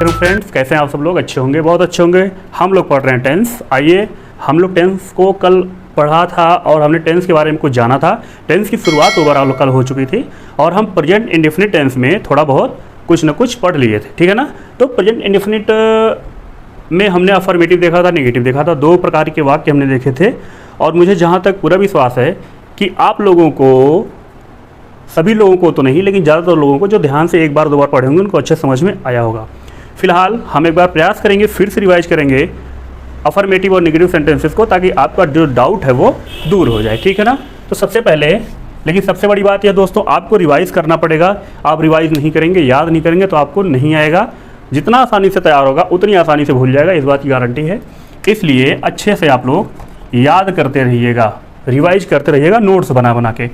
Friends, कैसे हैं आप सब लोग? अच्छे होंगे, बहुत अच्छे होंगे। हम लोग पढ़ रहे हैं टेंस। आइए, हम लोग टेंस को कल पढ़ा था और हमने टेंस के बारे में कुछ जाना था। टेंस की शुरुआत ओवरऑल कल हो चुकी थी और हम प्रेजेंट इंडेफिनिट टेंस में थोड़ा बहुत कुछ ना कुछ पढ़ लिए थे, ठीक है ना। तो प्रेजेंट इंडेफिनिट में हमने अफर्मेटिव देखा था, नेगेटिव देखा था, दो प्रकार के वाक्य हमने देखे थे। और मुझे जहाँ तक पूरा विश्वास है कि आप लोगों को, सभी लोगों को तो नहीं लेकिन ज़्यादातर लोगों को जो ध्यान से एक बार दो बार पढ़े होंगे उनको अच्छे समझ में आया होगा। फिलहाल हम एक बार प्रयास करेंगे, फिर से रिवाइज करेंगे अफर्मेटिव और नेगेटिव सेंटेंसेस को, ताकि आपका जो डाउट है वो दूर हो जाए, ठीक है ना। तो सबसे पहले, लेकिन सबसे बड़ी बात यह दोस्तों, आपको रिवाइज करना पड़ेगा। आप रिवाइज नहीं करेंगे, याद नहीं करेंगे तो आपको नहीं आएगा। जितना आसानी से तैयार होगा उतनी आसानी से भूल जाएगा, इस बात की गारंटी है। इसलिए अच्छे से आप लोग याद करते रहिएगा, रिवाइज करते रहिएगा नोट्स बना बना के।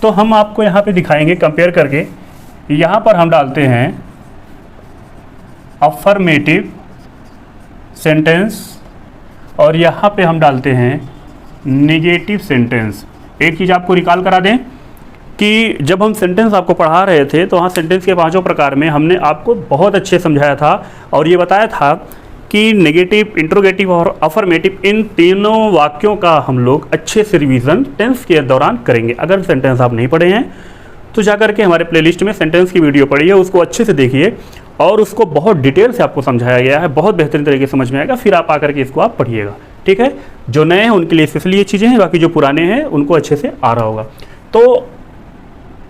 तो हम आपको यहाँ पे दिखाएंगे कंपेयर करके। यहाँ पर हम डालते हैं अफर्मेटिव सेंटेंस और यहाँ पे हम डालते हैं नेगेटिव सेंटेंस। एक चीज़ आपको रिकॉल करा दें कि जब हम सेंटेंस आपको पढ़ा रहे थे तो वहाँ सेंटेंस के पांचों प्रकार में हमने आपको बहुत अच्छे समझाया था और ये बताया था कि नेगेटिव, इंट्रोगेटिव और अफर्मेटिव, इन तीनों वाक्यों का हम लोग अच्छे से रिवीजन टेंस के दौरान करेंगे। अगर सेंटेंस आप नहीं पढ़े हैं तो जाकर के हमारे प्लेलिस्ट में सेंटेंस की वीडियो पढ़िए, उसको अच्छे से देखिए और उसको बहुत डिटेल से आपको समझाया गया है, बहुत बेहतरीन तरीके से समझ में आएगा। फिर आप आकर के इसको आप पढ़िएगा, ठीक है। जो नए हैं उनके लिए स्पेशली ये चीज़ें हैं, बाकी जो पुराने हैं उनको अच्छे से आ रहा होगा। तो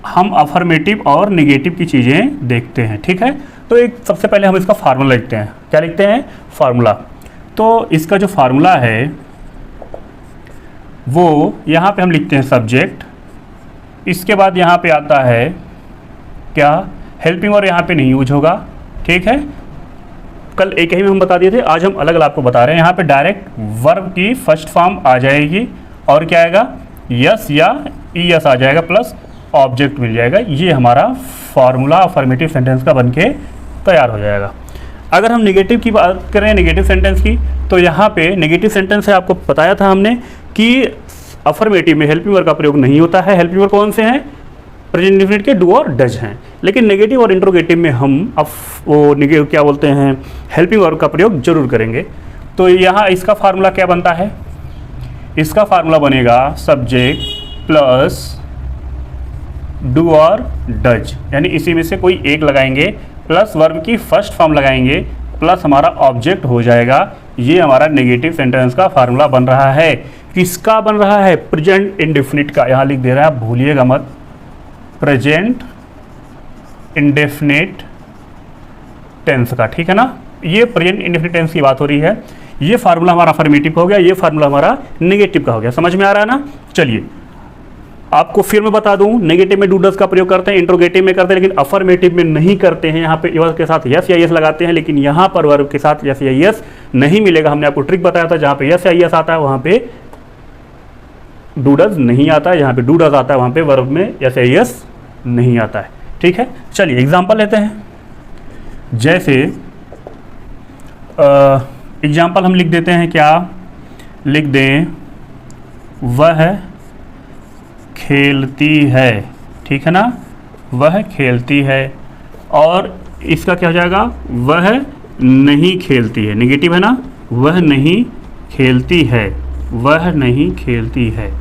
हम अफर्मेटिव और नेगेटिव की चीज़ें देखते हैं, ठीक है। तो एक सबसे पहले हम इसका फार्मूला लिखते हैं। क्या लिखते हैं? फार्मूला। तो इसका जो फार्मूला है वो यहाँ पे हम लिखते हैं सब्जेक्ट। इसके बाद यहाँ पे आता है क्या? हेल्पिंग वर्ब यहाँ पे नहीं यूज होगा, ठीक है। कल एक ही में हम बता दिए थे, आज हम अलग अलग आपको बता रहे हैं। यहाँ पे डायरेक्ट वर्ब की फर्स्ट फॉर्म आ जाएगी और क्या आएगा? यस या ईएस आ जाएगा प्लस ऑब्जेक्ट मिल जाएगा। ये हमारा फार्मूला अफर्मेटिव सेंटेंस का बनके तैयार हो जाएगा। अगर हम नेगेटिव की बात करें, नेगेटिव सेंटेंस की, तो यहाँ पे नेगेटिव सेंटेंस है, आपको बताया था हमने कि अफर्मेटिव में हेल्पिंग वर्ब का प्रयोग नहीं होता है। हेल्पिंग वर्ब कौन से हैं? प्रेजेंट इंडेफिनिट के डू और डज हैं। लेकिन नेगेटिव और इंट्रोगेटिव में हम वो नेगेटिव क्या बोलते हैं, हेल्पिंग वर्ब का प्रयोग जरूर करेंगे। तो यहाँ इसका फार्मूला क्या बनता है? इसका फार्मूला बनेगा सब्जेक्ट प्लस डू और डज, यानी इसी में से कोई एक लगाएंगे प्लस वर्ब की फर्स्ट फॉर्म लगाएंगे प्लस हमारा ऑब्जेक्ट हो जाएगा। ये हमारा नेगेटिव सेंटेंस का फार्मूला बन रहा है। किसका बन रहा है? प्रेजेंट इंडेफिनिट का। यहाँ लिख दे रहा है, आप भूलिएगा मत, प्रेजेंट इंडेफिनिट टेंस का, ठीक है ना। ये प्रेजेंट इंडेफिनिट टेंस की बात हो रही है। ये फार्मूला हमारा अफर्मेटिव का हो गया, ये फार्मूला हमारा नेगेटिव का हो गया। समझ में आ रहा है ना? चलिए आपको फिर मैं बता दूं, नेगेटिव में डू डज का प्रयोग करते हैं, इंट्रोगेटिव में करते हैं, लेकिन अफर्मेटिव में नहीं करते हैं। यहाँ पे वर्ब के साथ यस या यस लगाते हैं, लेकिन यहाँ पर वर्ब के साथ यस या यस नहीं मिलेगा। हमने आपको ट्रिक बताया था, जहाँ पे यस या यस आता है वहाँ पे डू डज नहीं आता है, जहाँ पे डू डज आता है वहाँ पे वर्ब में यस या यस नहीं आता है, ठीक है। चलिए एग्जाम्पल लेते हैं। जैसे एग्जाम्पल हम लिख देते हैं, क्या लिख दें? वह खेलती है, ठीक है ना, वह खेलती है। और इसका क्या हो जाएगा? वह नहीं खेलती है, नेगेटिव है ना, वह नहीं खेलती है, वह नहीं खेलती है।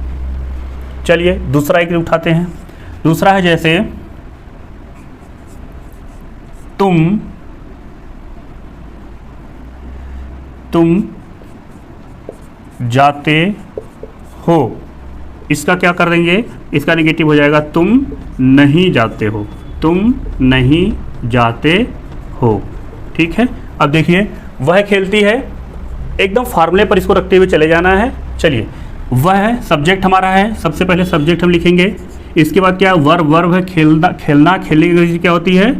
चलिए दूसरा एक उठाते हैं। दूसरा है जैसे तुम जाते हो। इसका क्या कर देंगे? इसका नेगेटिव हो जाएगा तुम नहीं जाते हो, तुम नहीं जाते हो, ठीक है। अब देखिए, वह खेलती है, एकदम फार्मूले पर इसको रखते हुए चले जाना है। चलिए, वह सब्जेक्ट हमारा है, सबसे पहले सब्जेक्ट हम लिखेंगे। इसके बाद क्या? वर्ब है, खेलना। खेलना, खेलने की अंग्रेजी क्या होती है?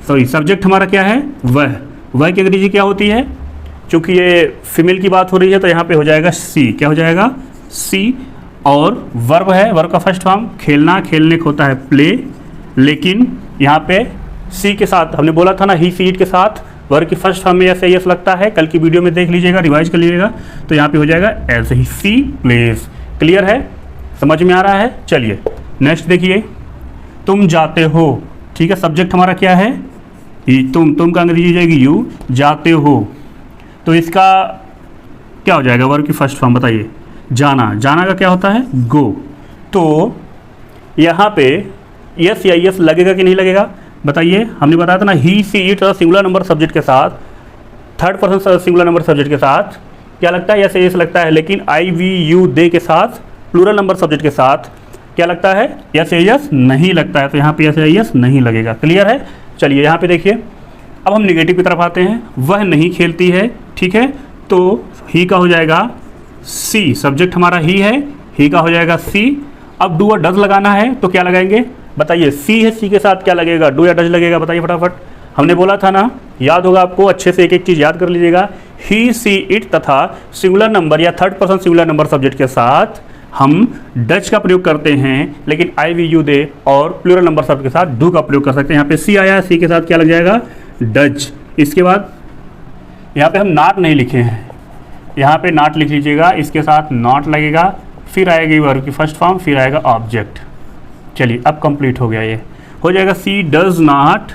सॉरी, सब्जेक्ट हमारा क्या है? वह की अंग्रेजी क्या होती है? चूंकि ये फीमेल की बात हो रही है तो यहाँ पे हो जाएगा सी। क्या हो जाएगा? सी। और वर्ब है, वर्ब का फर्स्ट फॉर्म खेलना, खेलने को होता है प्ले, लेकिन यहाँ पे सी के साथ हमने बोला था ना, ही सी इट के साथ वर्ब की फर्स्ट फॉर्म में ऐसे यस लगता है। कल की वीडियो में देख लीजिएगा, रिवाइज कर लीजिएगा। तो यहाँ पे हो जाएगा ऐसे ही, सी प्लेस। क्लियर है? समझ में आ रहा है? चलिए नेक्स्ट देखिए, तुम जाते हो, ठीक है। सब्जेक्ट हमारा क्या है? तुम का अंग्रेजी हो जाएगी यू, जाते हो, तो इसका क्या हो जाएगा वर्ब की फर्स्ट फॉर्म बताइए। जाना, जाना का क्या होता है गो। तो यहाँ पे यस या यस लगेगा कि नहीं लगेगा बताइए। हमने बताया था ना he she it singular number subject के साथ, third person singular number subject के साथ क्या लगता है, यस यस लगता है। लेकिन आई वी यू दे के साथ प्लूरल नंबर सब्जेक्ट के साथ क्या लगता है, यस यस नहीं लगता है। तो यहाँ पे यस यस नहीं लगेगा। क्लियर है। चलिए यहाँ पे देखिए, अब हम निगेटिव की तरफ आते हैं। वह नहीं खेलती है, ठीक है, तो ही का हो जाएगा सी, सब्जेक्ट हमारा ही का हो जाएगा सी। अब डू और डज लगाना है तो क्या लगाएंगे बताइए। सी है, सी के साथ क्या लगेगा, डू या डज लगेगा बताइए फटाफट। हमने बोला था ना, याद होगा आपको, अच्छे से एक एक चीज़ याद कर लीजिएगा। ही सी इट तथा सिंगुलर नंबर या third person singular number subject के साथ हम डज का प्रयोग करते हैं, लेकिन आई वी यू दे और प्लूरल नंबर शब्द के साथ डू का प्रयोग कर सकते हैं। यहाँ पे सी आया, सी के साथ क्या लग जाएगा डज। इसके बाद यहाँ पे हम नॉट नहीं लिखे हैं, यहाँ पे नॉट लिख लीजिएगा, इसके साथ नॉट लगेगा, फिर आएगी वर्ब की फर्स्ट फॉर्म, फिर आएगा ऑब्जेक्ट। चलिए अब कंप्लीट हो गया, ये हो जाएगा सी डज नॉट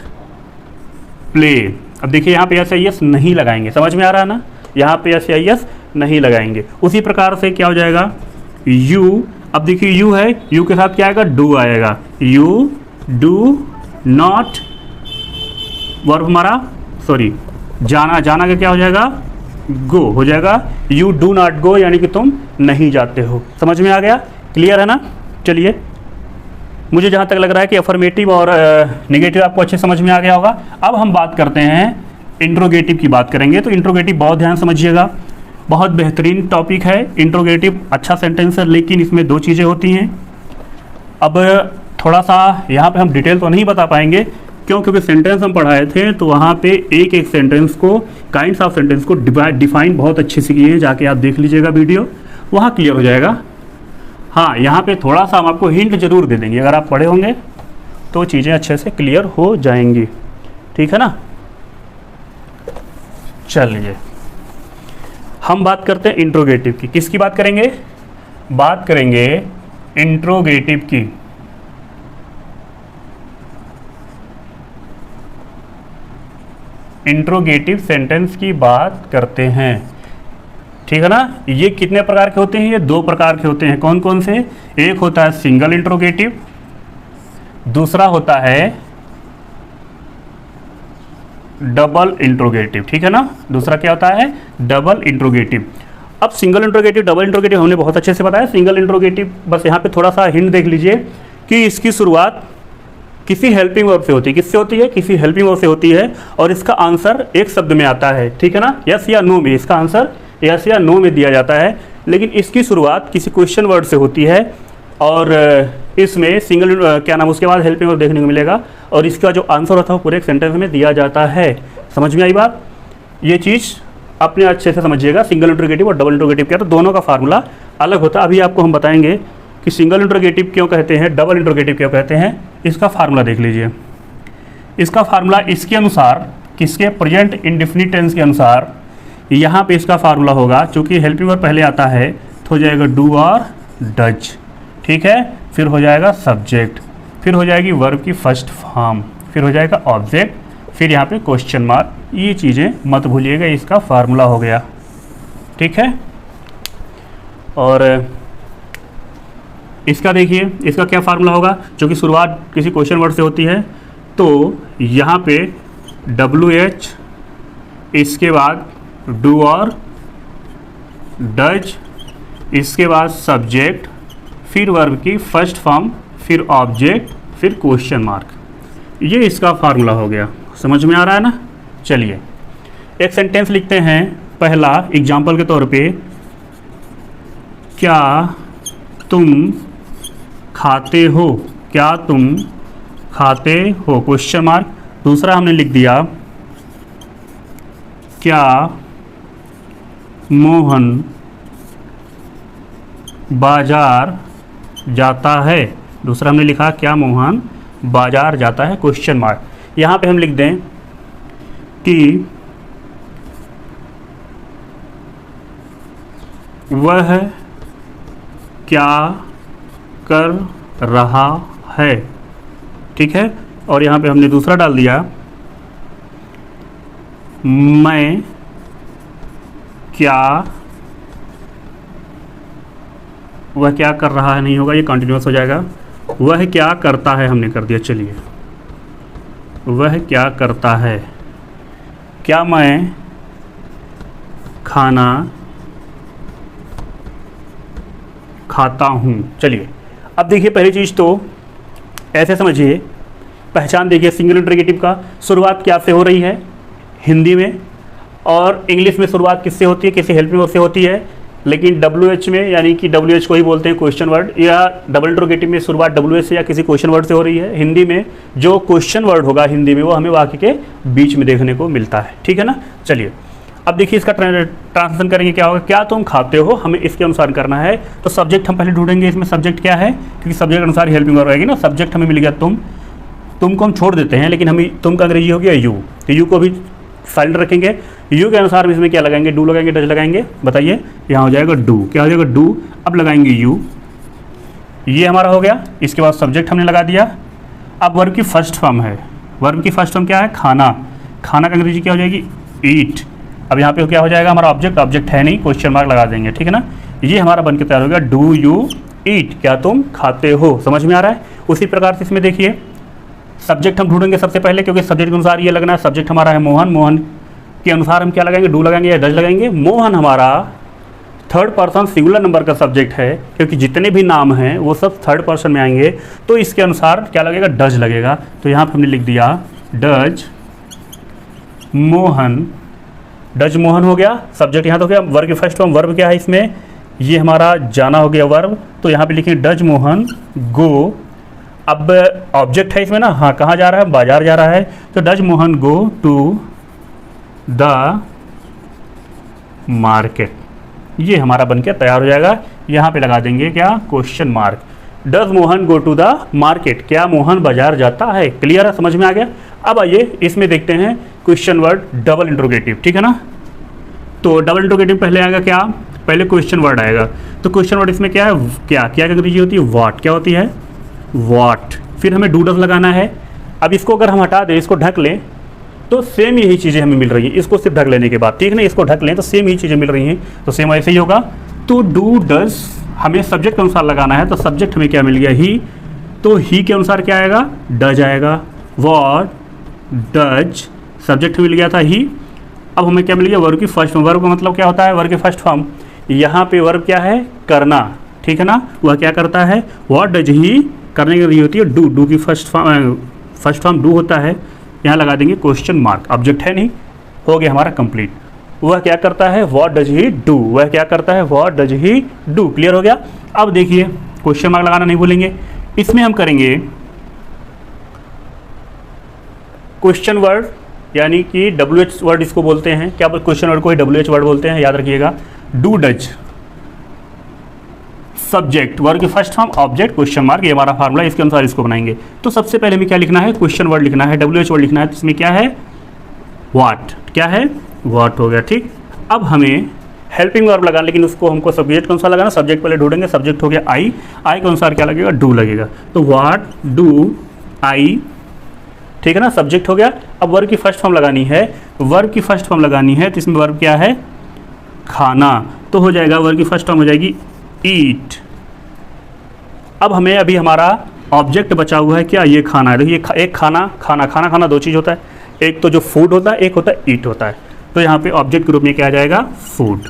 प्ले। अब देखिए यहाँ पे ऐसा यस नहीं लगाएंगे, समझ में आ रहा है ना, यहाँ पे ऐसा यस नहीं लगाएंगे। उसी प्रकार से क्या हो जाएगा यू, अब देखिए यू है, यू के साथ क्या आएगा डू आएगा। यू डू नॉट वर्ब हमारा सॉरी जाना, जाना का क्या हो जाएगा गो हो जाएगा। यू डू नॉट गो यानी कि तुम नहीं जाते हो। समझ में आ गया, क्लियर है ना। चलिए मुझे जहाँ तक लग रहा है कि अफर्मेटिव और नेगेटिव आपको अच्छे समझ में आ गया होगा। अब हम बात करते हैं इंट्रोगेटिव की बात करेंगे। तो इंट्रोगेटिव बहुत ध्यान समझिएगा, बहुत बेहतरीन टॉपिक है। इंट्रोगेटिव अच्छा सेंटेंस है, लेकिन इसमें दो चीज़ें होती हैं। अब थोड़ा सा यहाँ पे हम डिटेल तो नहीं बता पाएंगे, क्योंकि सेंटेंस हम पढ़ाए थे तो वहाँ पे एक एक सेंटेंस को, काइंड्स ऑफ सेंटेंस को डिफाइन बहुत अच्छे से किए हैं। जाके आप देख लीजिएगा वीडियो, वहाँ क्लियर हो जाएगा। हाँ, यहाँ पे थोड़ा सा हम आपको हिंट जरूर दे देंगे, अगर आप पढ़े होंगे तो चीज़ें अच्छे से क्लियर हो जाएंगी, ठीक है ना। चलिए हम बात करते हैं इंट्रोगेटिव की। किसकी बात करेंगे, बात करेंगे इंट्रोगेटिव की। इंट्रोगेटिव सेंटेंस की बात करते हैं, ठीक है ना। ये कितने प्रकार के होते हैं, ये दो प्रकार के होते हैं। कौन कौन से, एक होता है सिंगल इंट्रोगेटिव, दूसरा होता है डबल इंट्रोगेटिव, ठीक है ना। दूसरा क्या होता है डबल इंट्रोगेटिव। अब सिंगल इंट्रोगेटिव डबल इंट्रोगेटिव हमने बहुत अच्छे से बताया। सिंगल इंट्रोगेटिव बस यहाँ पे थोड़ा सा हिंट देख लीजिए कि इसकी शुरुआत किसी हेल्पिंग वर्ब से होती है। किससे होती है, किसी हेल्पिंग वर्ब से होती है, और इसका आंसर एक शब्द में आता है, ठीक है ना, यस या नो में। इसका आंसर यस या नो में दिया जाता है, लेकिन इसकी शुरुआत किसी क्वेश्चन वर्ड से होती है, और इसमें सिंगल क्या नाम उसके बाद हेल्पिंग वर्ब देखने को मिलेगा, और इसका जो आंसर होता है वो पूरे एक सेंटेंस में दिया जाता है। समझ में आई बात। ये चीज़ अपने अच्छे से समझिएगा। सिंगल इंट्रोगेटिव और डबल इंट्रोगेटिव क्या, तो दोनों का फार्मूला अलग होता है। अभी आपको हम बताएंगे कि सिंगल इंट्रोगेटिव क्यों कहते हैं, डबल इंट्रोगेटिव क्यों कहते हैं। इसका फार्मूला देख लीजिए। इसका फार्मूला इसके अनुसार, किसके, प्रेजेंट इंडेफिनिट टेंस के अनुसार यहाँ पे इसका फार्मूला होगा। चूँकि हेल्पिंग वर्ब पहले आता है तो हो जाएगा डू और डज, ठीक है, फिर हो जाएगा सब्जेक्ट, फिर हो जाएगी वर्ब की फर्स्ट फॉर्म, फिर हो जाएगा ऑब्जेक्ट, फिर यहाँ पे क्वेश्चन मार्क। ये चीज़ें मत भूलिएगा, इसका फार्मूला हो गया, ठीक है। और इसका देखिए, इसका क्या फार्मूला होगा, जो कि शुरुआत किसी क्वेश्चन वर्ड से होती है, तो यहाँ पे WH, इसके बाद डू और डज, इसके बाद सब्जेक्ट, फिर वर्ब की फर्स्ट फॉर्म, फिर ऑब्जेक्ट, फिर क्वेश्चन मार्क। ये इसका फार्मूला हो गया। समझ में आ रहा है ना। चलिए एक सेंटेंस लिखते हैं। पहला एग्जाम्पल के तौर पे, क्या तुम खाते हो, क्या तुम खाते हो, क्वेश्चन मार्क। दूसरा हमने लिख दिया, क्या मोहन बाजार जाता है। दूसरा हमने लिखा, क्या मोहन बाजार जाता है, क्वेश्चन मार्क। यहाँ पे हम लिख दें कि वह क्या कर रहा है, ठीक है। और यहाँ पे हमने दूसरा डाल दिया, मैं क्या, वह क्या कर रहा है नहीं होगा, ये कंटिन्यूअस हो जाएगा। वह क्या करता है हमने कर दिया। चलिए, वह क्या करता है। क्या मैं खाना खाता हूँ। चलिए, अब देखिए पहली चीज़ तो ऐसे समझिए, पहचान देखिए सिंगल इंटरोगेटिव का शुरुआत क्या से हो रही है, हिंदी में, और इंग्लिश में शुरुआत किससे होती है, किसी हेल्पिंग वर्ब से होती है। लेकिन WH में, यानी कि WH को ही बोलते हैं क्वेश्चन वर्ड, या डबल इंटरोगेटिव में शुरुआत WH से या किसी क्वेश्चन वर्ड से हो रही है। हिंदी में जो क्वेश्चन वर्ड होगा हिंदी में, वो हमें वाक्य के बीच में देखने को मिलता है। ठीक है ना। चलिए, अब देखिए इसका ट्रांसलेशन करेंगे, क्या होगा। क्या तुम खाते हो, हमें इसके अनुसार करना है। तो सब्जेक्ट हम पहले ढूंढेंगे, इसमें सब्जेक्ट क्या है, क्योंकि सब्जेक्ट अनुसार हेल्पिंग वर्ब आएगी ना। सब्जेक्ट हमें मिल गया तुम को हम छोड़ देते हैं, लेकिन हमें तुम का अंग्रेजी हो गया यू, तो यू को भी साइलेंट रखेंगे। यू के अनुसार इसमें क्या लगाएंगे, डू लगाएंगे, डज लगाएंगे। बताइए, यहाँ हो जाएगा डू। क्या हो जाएगा, डू। अब लगाएंगे यू, ये हमारा हो गया। इसके बाद सब्जेक्ट हमने लगा दिया। अब वर्ब की फर्स्ट फॉर्म है, वर्ब की फर्स्ट फॉर्म क्या है, खाना। खाना का अंग्रेजी क्या हो जाएगी, ईट। अब यहाँ पे क्या हो जाएगा हमारा ऑब्जेक्ट, ऑब्जेक्ट है नहीं, क्वेश्चन मार्क लगा देंगे। ठीक है ना। ये हमारा बन के तैयार हो गया, डू यू ईट, क्या तुम खाते हो। समझ में आ रहा है। उसी प्रकार से इसमें देखिए, सब्जेक्ट हम ढूंढेंगे सबसे पहले, क्योंकि सब्जेक्ट के अनुसार ये लगना है। सब्जेक्ट हमारा है मोहन, मोहन के अनुसार हम क्या लगाएंगे, डू लगाएंगे या डज लगाएंगे। मोहन हमारा थर्ड पर्सन सिंगुलर नंबर का सब्जेक्ट है, क्योंकि जितने भी नाम हैं वो सब थर्ड पर्सन में आएंगे, तो इसके अनुसार क्या लगेगा, डज लगेगा। तो यहाँ पर हमने लिख दिया डज मोहन, डज मोहन हो गया। सब्जेक्ट यहाँ तो क्या, वर्ब की फर्स्ट फॉर्म, वर्ब क्या है इसमें, ये हमारा जाना हो गया वर्ब, तो यहाँ पे लिखेंगे डज मोहन गो। अब ऑब्जेक्ट है इसमें ना, हाँ, कहाँ जा रहा है, बाजार जा रहा है, तो does Mohan go to the market. ये हमारा बनके तैयार हो जाएगा। यहाँ पे लगा देंगे क्या, question mark. Does Mohan go to the market, क्या मोहन बाजार जाता है। क्लियर है, समझ में आ गया। अब आइए इसमें देखते हैं क्वेश्चन वर्ड डबल इंट्रोगेटिव। ठीक है ना। तो डबल इंट्रोगेटिव पहले आएगा क्या, पहले क्वेश्चन वर्ड आएगा। तो क्वेश्चन वर्ड इसमें क्या है, क्या क्या अंग्रेजी होती है, व्हाट। क्या होती है, व्हाट। फिर हमें डू डज लगाना है। अब इसको अगर हम हटा दें, इसको ढक लें, तो सेम यही चीज़ें हमें मिल रही हैं। इसको सिर्फ ढक लेने के बाद, ठीक है ना, इसको ढक लें तो सेम ही चीज़ें मिल रही हैं, तो सेम ऐसे ही होगा। तो डू डज हमें सब्जेक्ट के अनुसार लगाना है, तो सब्जेक्ट हमें क्या मिल गया, ही। तो ही के अनुसार क्या आएगा, डज आएगा। व्हाट डज सब्जेक्ट मिल गया था ही। अब हमें क्या मिल गया, वर्ब की फर्स्ट फॉर्म। वर्ब का मतलब क्या होता है, वर्ब की फर्स्ट फॉर्म। यहाँ पे वर्ब क्या है, करना। ठीक है ना, वह क्या करता है, व्हाट डज ही, करने की रही होती है डू। डू की फर्स्ट फॉर्म डू होता है। यहाँ लगा देंगे क्वेश्चन मार्क, ऑब्जेक्ट है नहीं, हो गया हमारा कंप्लीट। वह क्या करता है, व्हाट डज ही डू, वह क्या करता है, what does he do. Clear हो गया। अब देखिए क्वेश्चन मार्क लगाना नहीं भूलेंगे। इसमें हम करेंगे क्वेश्चन वर्ड, यानी कि WH वर्ड इसको बोलते हैं। क्या क्वेश्चन वर्ड को ही WH वर्ड बोलते हैं, याद रखिएगा। डू डज सब्जेक्ट, वर्ड की first form, object, question mark, ये हमारा फार्मूला, इसके अनुसार इसको बनाएंगे। तो सबसे पहले हमें क्या लिखना है, क्वेश्चन वर्ड लिखना है, WH वर्ड लिखना है। तो इसमें क्या है, व्हाट। क्या है, व्हाट हो गया। ठीक। अब हमें हेल्पिंग वर्ब लगाना, लेकिन उसको हमको सब्जेक्ट के अनुसार लगाना। सब्जेक्ट पहले ढूंढेंगे, सब्जेक्ट हो गया आई, आई के अनुसार क्या लगेगा, डू लगेगा। तो व्हाट डू आई, ठीक है ना, सब्जेक्ट हो गया। अब वर्ब की फर्स्ट फॉर्म लगानी है, वर्ब की फर्स्ट फॉर्म लगानी है, तो इसमें वर्ब क्या है, खाना। तो हो जाएगा, वर्ब की फर्स्ट फॉर्म हो जाएगी ईट। अब हमें अभी हमारा ऑब्जेक्ट बचा हुआ है क्या, ये खाना है। देखिए एक खाना, खाना खाना खाना दो चीज़ होता है, एक तो जो फूड होता है, एक होता है ईट होता है। तो यहाँ पे ऑब्जेक्ट के रूप में क्या आ जाएगा, फूड।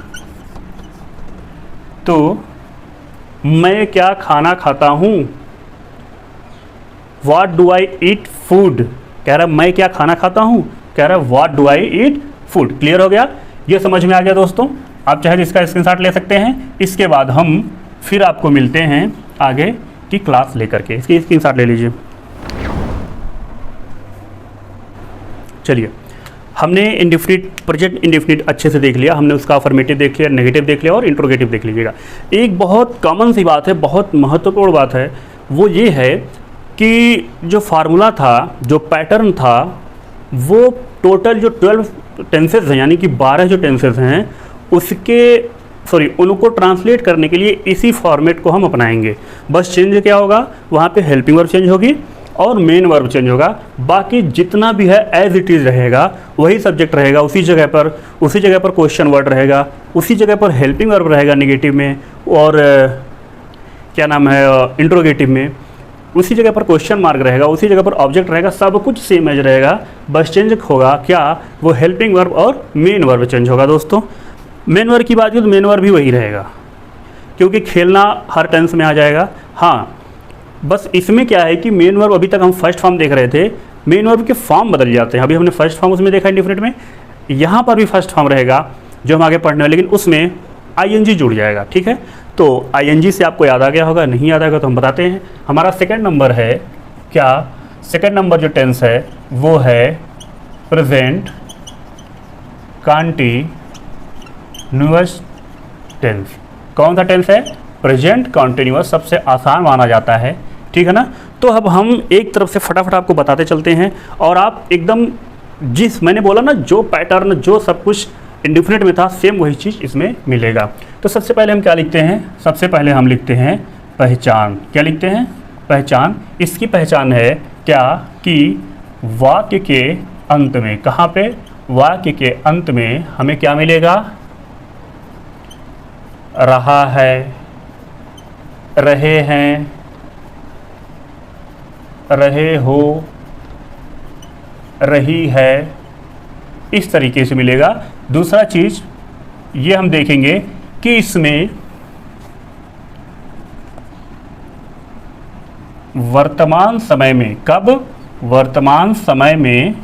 तो मैं क्या खाना खाता हूँ, what do I eat food. कह रहा है मैं क्या खाना खाता हूँ, कह रहा है what do I eat food. Clear हो गया, ये समझ में आ गया दोस्तों। आप चाहे तो इसका स्क्रीनशॉट ले सकते हैं। इसके बाद हम फिर आपको मिलते हैं आगे की क्लास लेकर के। इसकी स्क्रीनशॉट ले लीजिए। चलिए, हमने इंडेफिनिट, प्रेजेंट इंडेफिनिट अच्छे से देख लिया। हमने उसका अफर्मेटिव देख लिया, नेगेटिव देख लिया और इंट्रोगेटिव देख लीजिएगा। एक बहुत कॉमन सी बात है, बहुत महत्वपूर्ण बात है, वो ये है कि जो फार्मूला था, जो पैटर्न था, वो टोटल जो 12 टेंसेज हैं, यानी कि 12 जो टेंसेज हैं, उनको ट्रांसलेट करने के लिए इसी फॉर्मेट को हम अपनाएंगे। बस चेंज क्या होगा, वहाँ पे हेल्पिंग वर्ब चेंज होगी और मेन वर्ब चेंज होगा। बाकी जितना भी है एज इट इज़ रहेगा, वही सब्जेक्ट रहेगा, उसी जगह पर क्वेश्चन वर्ड रहेगा, उसी जगह पर हेल्पिंग वर्ब रहेगा नेगेटिव में, और क्या नाम है इंट्रोगेटिव में, उसी जगह पर क्वेश्चन मार्क रहेगा, उसी जगह पर ऑब्जेक्ट रहेगा, सब कुछ सेम एज रहेगा। बस चेंज होगा क्या, वो हेल्पिंग वर्ब और मेन वर्ब चेंज होगा। दोस्तों मेन वर्ब की बात की तो मेन वर्ब भी वही रहेगा, क्योंकि खेलना हर टेंस में आ जाएगा। हाँ, बस इसमें क्या है कि मेन वर्ब, अभी तक हम फर्स्ट फॉर्म देख रहे थे, मेन वर्ब के फॉर्म बदल जाते हैं। अभी हमने फर्स्ट फॉर्म उसमें देखा इंडिफिनिट में, यहाँ पर भी फर्स्ट फॉर्म रहेगा जो हम आगे पढ़ने हैं, लेकिन उसमें आईएनजी जुड़ जाएगा। ठीक है, तो आईएनजी से आपको याद आ गया होगा, नहीं याद आएगा तो हम बताते हैं। हमारा सेकंड नंबर है क्या, सेकंड नंबर जो टेंस है वो है प्रेजेंट कॉन्टिन्यूअस टेंस। कौन सा टेंस है, प्रेजेंट कॉन्टिन्यूअस, सबसे आसान माना जाता है। ठीक है ना, तो अब हम एक तरफ से फटाफट आपको बताते चलते हैं, और आप एकदम जिस मैंने बोला ना, जो पैटर्न जो सब कुछ इंडिफिनिट में था, सेम वही चीज़ इसमें मिलेगा। तो सबसे पहले हम क्या लिखते हैं, सबसे पहले हम लिखते हैं पहचान। क्या लिखते हैं, पहचान। इसकी पहचान है क्या कि वाक्य के अंत में, कहाँ पे, वाक्य के अंत में हमें क्या मिलेगा, रहा है, रहे हैं, रहे हो, रही है, इस तरीके से मिलेगा। दूसरा चीज़ ये हम देखेंगे कि इसमें वर्तमान समय में, कब, वर्तमान समय में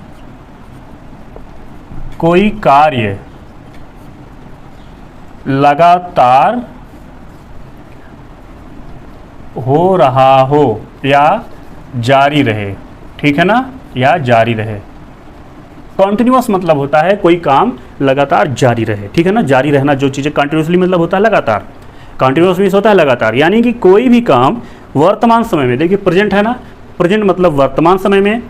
कोई कार्य लगातार हो रहा हो या जारी रहे। ठीक है ना, या जारी रहे। कॉन्टिन्यूअस मतलब होता है कोई काम लगातार जारी रहे। ठीक है ना, जारी रहना, जो चीज़ें कंटिन्यूसली मतलब होता है लगातार, कंटिन्यूस मीन्स होता है लगातार, यानी कि कोई भी काम वर्तमान समय में, देखिए प्रेजेंट है ना, प्रेजेंट मतलब वर्तमान समय में,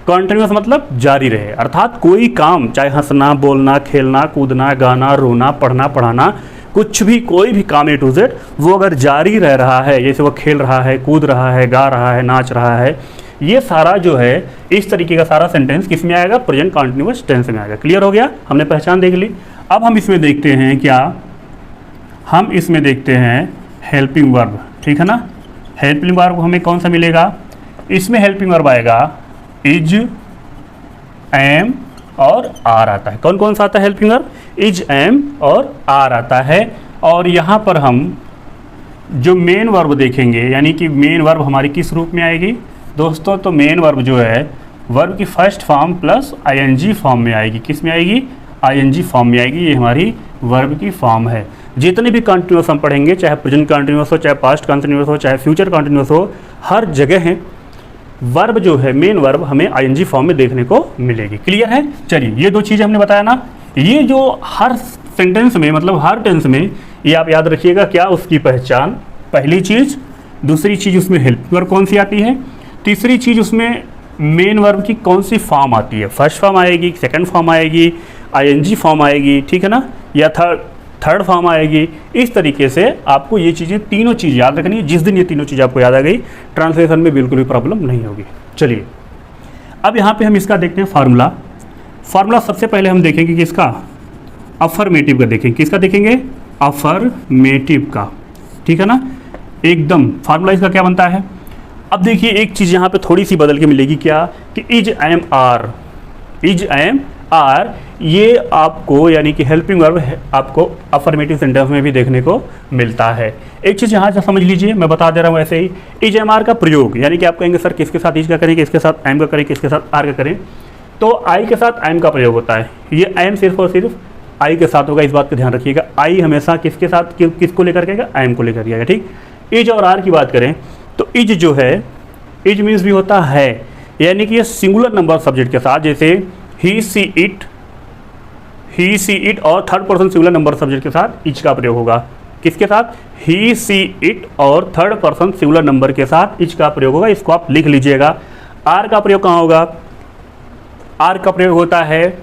कॉन्टिन्यूस मतलब जारी रहे, अर्थात कोई काम, चाहे हंसना, बोलना, खेलना, कूदना, गाना, रोना, पढ़ना, पढ़ाना, कुछ भी, कोई भी काम ए टू जेड, वो अगर जारी रह रहा है, जैसे वो खेल रहा है, कूद रहा है, गा रहा है, नाच रहा है, ये सारा जो है, इस तरीके का सारा सेंटेंस किस में आएगा, प्रेजेंट कॉन्टिन्यूअस टेंस में आएगा। क्लियर हो गया, हमने पहचान देख ली। अब हम इसमें देखते हैं क्या, हम इसमें देखते हैं हेल्पिंग वर्ब। ठीक है ना, हेल्पिंग वर्ब हमें कौन सा मिलेगा, इसमें हेल्पिंग वर्ब आएगा इज, एम और आर आता है। कौन कौन सा आता है हेल्पिंग वर्ब, इज, एम और आर आता है। और यहाँ पर हम जो मेन वर्ब देखेंगे, यानी कि मेन वर्ब हमारी किस रूप में आएगी दोस्तों, तो मेन वर्ब जो है वर्ब की first form plus ING form में आएगी। किस में आएगी, आईएनजी फॉर्म में आएगी। ये हमारी वर्ब की फॉर्म है। जितने भी कंटिन्यूअस हम पढ़ेंगे, चाहे प्रेजेंट कंटिन्यूअस हो, चाहे पास्ट कंटिन्यूअस हो, चाहे फ्यूचर कंटिन्यूअस हो, हर जगह है वर्ब जो है, मेन वर्ब हमें आईएनजी फॉर्म में देखने को मिलेगी। क्लियर है, चलिए ये दो चीज़ें हमने बताया ना, ये जो हर सेंटेंस में, मतलब हर टेंस में, ये आप याद रखिएगा क्या, उसकी पहचान, पहली चीज़। दूसरी चीज़ उसमें हेल्पिंग वर्ब कौन सी आती है, तीसरी चीज़ उसमें मेन वर्ब की कौन सी फॉर्म आती है, फर्स्ट फॉर्म आएगी, सेकंड फॉर्म आएगी, आईएनजी फॉर्म आएगी, ठीक है ना, या थर्ड फॉर्म आएगी। इस तरीके से आपको ये चीज़ें, तीनों चीज़ याद रखनी है। जिस दिन ये तीनों चीज़ें आपको याद आ गई, ट्रांसलेशन में बिल्कुल भी प्रॉब्लम नहीं होगी। चलिए अब यहाँ पे हम इसका देखते हैं फार्मूला। फार्मूला सबसे पहले हम देखेंगे कि इसका अफर्मेटिव का देखेंगे, किसका देखेंगे, अफर्मेटिव का। ठीक है ना, एकदम फार्मूला इसका क्या बनता है। अब देखिए एक चीज़ यहाँ पे थोड़ी सी बदल के मिलेगी, क्या कि is, am, are, is, am, are, ये आपको यानी कि हेल्पिंग वर्ब आपको अफर्मेटिव सेंटेंस में भी देखने को मिलता है। एक चीज़ यहाँ से समझ लीजिए, मैं बता दे रहा हूँ ऐसे ही, इज, एम, आर का प्रयोग, यानी कि आप कहेंगे सर किसके साथ इज का करें, किसके साथ एम का करें, किसके साथ आर का करें, तो आई के साथ एम का प्रयोग होता है। ये एम सिर्फ और सिर्फ आई के साथ होगा, इस बात का ध्यान रखिएगा। आई हमेशा किसके साथ, किसको लेकर के आएगा, एम को लेकर के आएगा। ठीक, इज और आर की बात करें तो इज जो है, इज मीन्स भी होता है, यानी कि ये सिंगुलर नंबर सब्जेक्ट के साथ, जैसे ही, सी, इट और third person singular number subject के साथ इज का प्रयोग होगा। किसके साथ, ही, सी, इट और थर्ड पर्सन सिंगुलर नंबर के साथ इज का प्रयोग होगा। इसको आप लिख लीजिएगा। आर का प्रयोग कहाँ होगा, आर का प्रयोग होता है